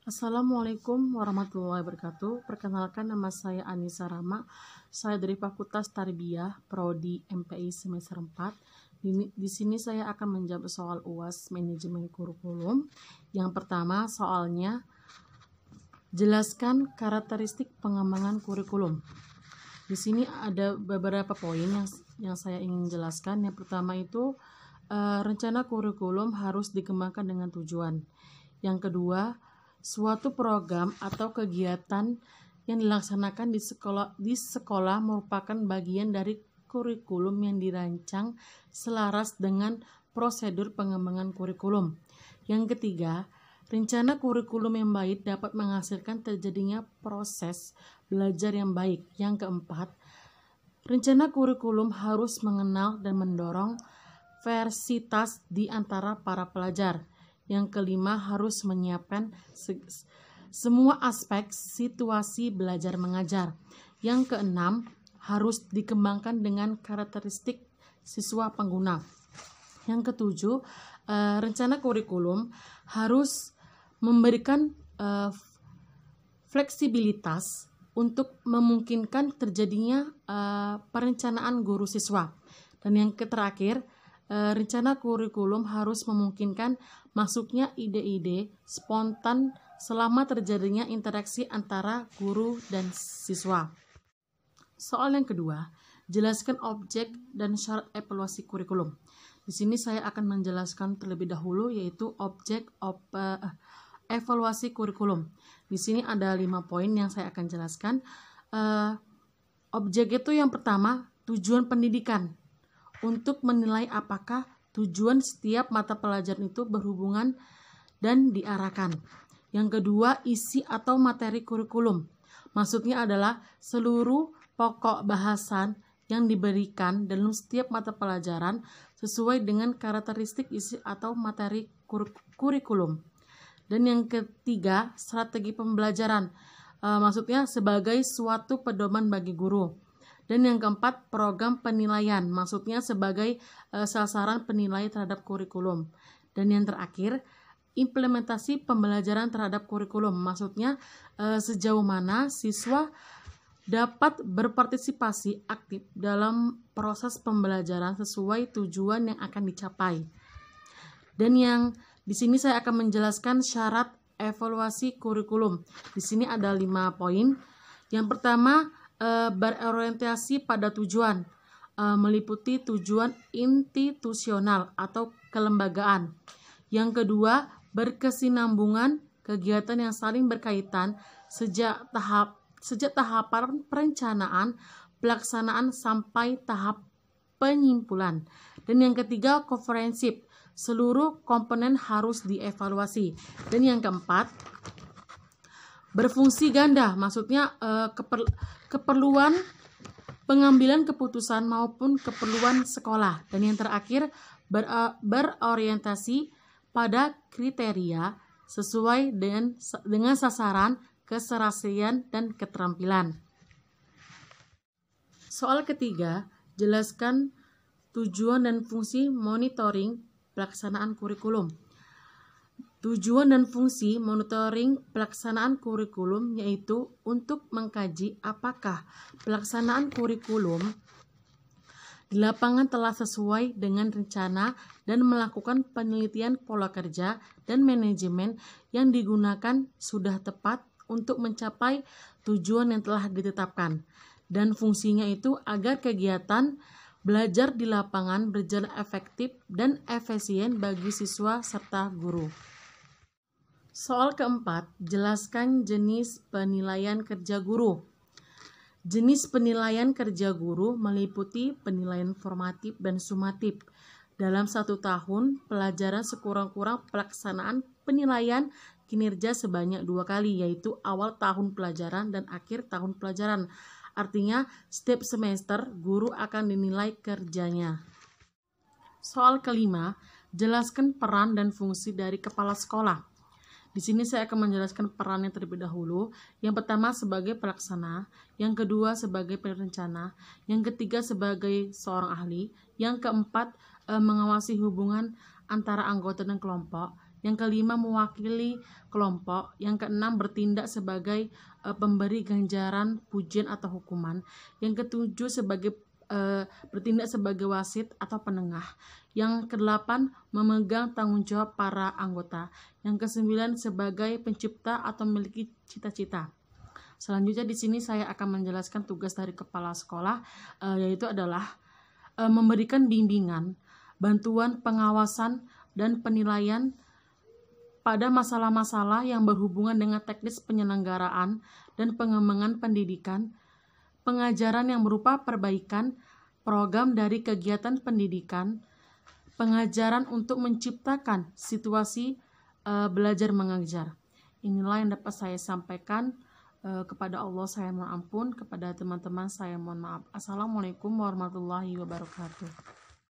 Assalamualaikum warahmatullahi wabarakatuh. Perkenalkan, nama saya Anissa Rama. Saya dari Fakultas Tarbiyah, Prodi MPI semester 4. Di sini saya akan menjawab soal UAS manajemen kurikulum. Yang pertama, soalnya jelaskan karakteristik pengembangan kurikulum. Di sini ada beberapa poin yang saya ingin jelaskan. Yang pertama itu rencana kurikulum harus dikembangkan dengan tujuan. Yang kedua, suatu program atau kegiatan yang dilaksanakan di sekolah merupakan bagian dari kurikulum yang dirancang selaras dengan prosedur pengembangan kurikulum. Yang ketiga, rencana kurikulum yang baik dapat menghasilkan terjadinya proses belajar yang baik. Yang keempat, rencana kurikulum harus mengenal dan mendorong diversitas di antara para pelajar. Yang kelima, harus menyiapkan semua aspek situasi belajar mengajar. Yang keenam, harus dikembangkan dengan karakteristik siswa pengguna. Yang ketujuh, rencana kurikulum harus memberikan fleksibilitas untuk memungkinkan terjadinya perencanaan guru siswa. Dan yang terakhir, rencana kurikulum harus memungkinkan masuknya ide-ide spontan selama terjadinya interaksi antara guru dan siswa. Soal yang kedua, jelaskan objek dan syarat evaluasi kurikulum. Di sini saya akan menjelaskan terlebih dahulu yaitu objek evaluasi kurikulum. Di sini ada 5 poin yang saya akan jelaskan. Objek itu yang pertama, tujuan pendidikan. Untuk menilai apakah tujuan setiap mata pelajaran itu berhubungan dan diarahkan. Yang kedua, isi atau materi kurikulum. Maksudnya adalah seluruh pokok bahasan yang diberikan dalam setiap mata pelajaran sesuai dengan karakteristik isi atau materi kurikulum. Dan yang ketiga, strategi pembelajaran. Maksudnya sebagai suatu pedoman bagi guru. Dan yang keempat, program penilaian, maksudnya sebagai sasaran penilaian terhadap kurikulum. Dan yang terakhir, implementasi pembelajaran terhadap kurikulum, maksudnya sejauh mana siswa dapat berpartisipasi aktif dalam proses pembelajaran sesuai tujuan yang akan dicapai. Dan yang di sini saya akan menjelaskan syarat evaluasi kurikulum. Di sini ada 5 poin. Yang pertama, berorientasi pada tujuan, meliputi tujuan institusional atau kelembagaan. Yang kedua, berkesinambungan kegiatan yang saling berkaitan sejak tahapan perencanaan, pelaksanaan sampai tahap penyimpulan. Dan yang ketiga, komprehensif, seluruh komponen harus dievaluasi. Dan yang keempat, berfungsi ganda, maksudnya keperluan pengambilan keputusan maupun keperluan sekolah. Dan yang terakhir, berorientasi pada kriteria sesuai dengan sasaran, keserasian, dan keterampilan. Soal ketiga, jelaskan tujuan dan fungsi monitoring pelaksanaan kurikulum. Tujuan dan fungsi monitoring pelaksanaan kurikulum yaitu untuk mengkaji apakah pelaksanaan kurikulum di lapangan telah sesuai dengan rencana dan melakukan penelitian pola kerja dan manajemen yang digunakan sudah tepat untuk mencapai tujuan yang telah ditetapkan. Dan fungsinya itu agar kegiatan belajar di lapangan berjalan efektif dan efisien bagi siswa serta guru. Soal keempat, jelaskan jenis penilaian kerja guru. Jenis penilaian kerja guru meliputi penilaian formatif dan sumatif. Dalam 1 tahun, pelajaran sekurang-kurang pelaksanaan penilaian kinerja sebanyak 2 kali, yaitu awal tahun pelajaran dan akhir tahun pelajaran. Artinya, setiap semester guru akan dinilai kerjanya. Soal kelima, jelaskan peran dan fungsi dari kepala sekolah. Di sini saya akan menjelaskan perannya terlebih dahulu. Yang pertama sebagai pelaksana, yang kedua sebagai perencana, yang ketiga sebagai seorang ahli, yang keempat mengawasi hubungan antara anggota dan kelompok, Yang kelima, mewakili kelompok. Yang keenam, bertindak sebagai pemberi ganjaran, pujian atau hukuman. Yang ketujuh, bertindak sebagai wasit atau penengah. Yang kedelapan, memegang tanggung jawab para anggota. Yang kesembilan, sebagai pencipta atau memiliki cita-cita. Selanjutnya di sini saya akan menjelaskan tugas dari kepala sekolah, yaitu adalah memberikan bimbingan, bantuan, pengawasan, dan penilaian pada masalah-masalah yang berhubungan dengan teknis penyelenggaraan dan pengembangan pendidikan, pengajaran yang berupa perbaikan program dari kegiatan pendidikan, pengajaran untuk menciptakan situasi belajar mengajar. Inilah yang dapat saya sampaikan. Kepada Allah saya mohon ampun, kepada teman-teman saya mohon maaf. Assalamualaikum warahmatullahi wabarakatuh.